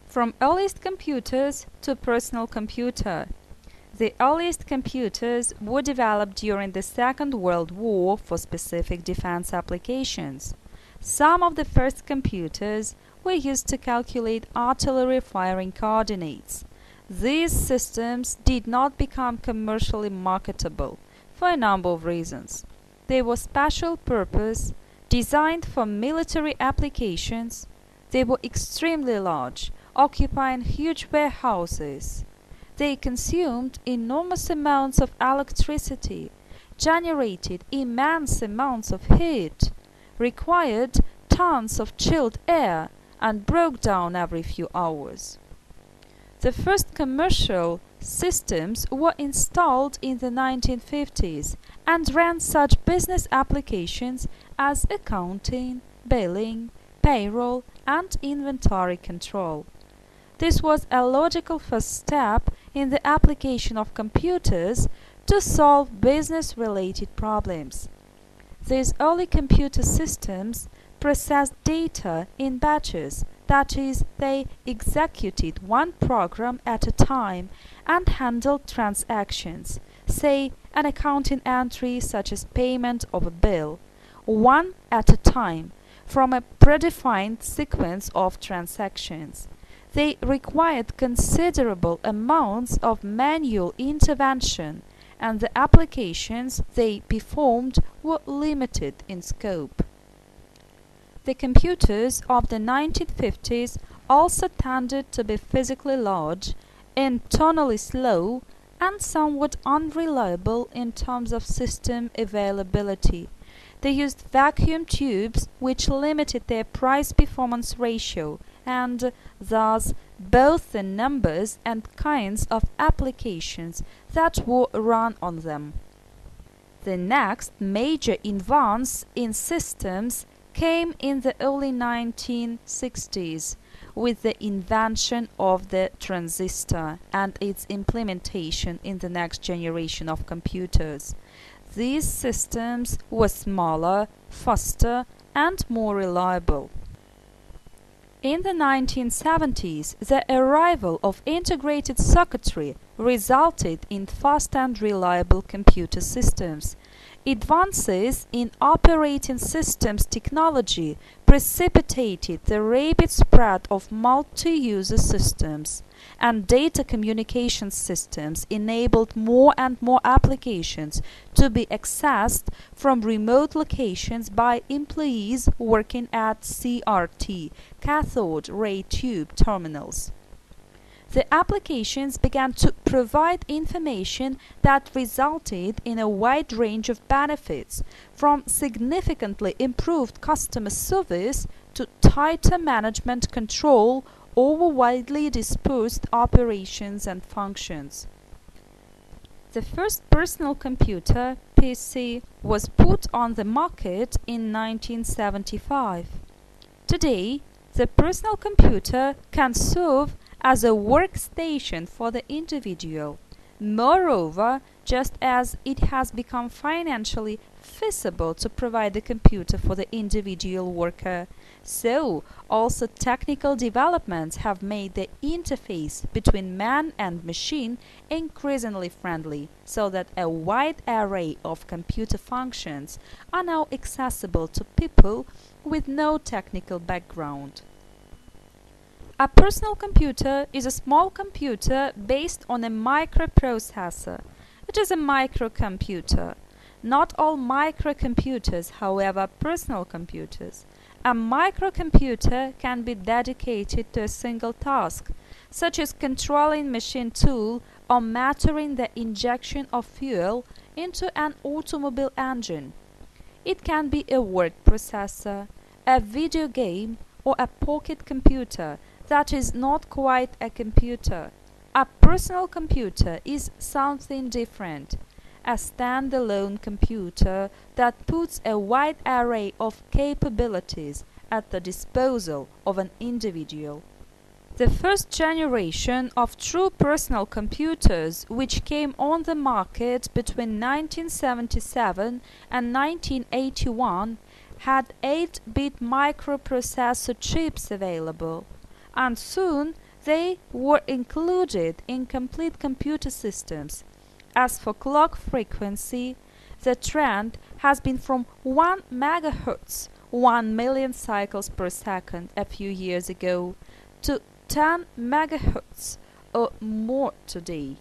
From earliest computers to personal computer. The earliest computers were developed during the Second World War for specific defense applications. Some of the first computers were used to calculate artillery firing coordinates. These systems did not become commercially marketable for a number of reasons. They were special purpose, designed for military applications. They were extremely large, occupying huge warehouses. They consumed enormous amounts of electricity, generated immense amounts of heat, required tons of chilled air, and broke down every few hours. The first commercial systems were installed in the 1950s and ran such business applications as accounting, billing, payroll, and inventory control. This was a logical first step in the application of computers to solve business-related problems. These early computer systems processed data in batches, that is, they executed one program at a time and handled transactions, say an accounting entry such as payment of a bill, one at a time, from a predefined sequence of transactions. They required considerable amounts of manual intervention, and the applications they performed were limited in scope. The computers of the 1950s also tended to be physically large, internally slow, and somewhat unreliable in terms of system availability. They used vacuum tubes which limited their price-performance ratio, and thus both the numbers and kinds of applications that were run on them. The next major advance in systems came in the early 1960s with the invention of the transistor and its implementation in the next generation of computers. These systems were smaller, faster, and more reliable. In the 1970s, the arrival of integrated circuitry resulted in fast and reliable computer systems. Advances in operating systems technology precipitated the rapid spread of multi-user systems, and data communication systems enabled more and more applications to be accessed from remote locations by employees working at CRT, cathode ray tube terminals. The applications began to provide information that resulted in a wide range of benefits, from significantly improved customer service to tighter management control over widely dispersed operations and functions. The first personal computer, PC, was put on the market in 1975. Today, the personal computer can serve as a workstation for the individual. Moreover, just as it has become financially feasible to provide a computer for the individual worker, so also technical developments have made the interface between man and machine increasingly friendly, so that a wide array of computer functions are now accessible to people with no technical background. A personal computer is a small computer based on a microprocessor. It is a microcomputer. Not all microcomputers, however, are personal computers. A microcomputer can be dedicated to a single task, such as controlling machine tool or measuring the injection of fuel into an automobile engine. It can be a word processor, a video game, or a pocket computer that is not quite a computer. A personal computer is something different, a standalone computer that puts a wide array of capabilities at the disposal of an individual. The first generation of true personal computers, which came on the market between 1977 and 1981, had 8-bit microprocessor chips available, and soon they were included in complete computer systems. As for clock frequency, the trend has been from 1 MHz, 1 million cycles per second a few years ago, to 10 MHz or more today.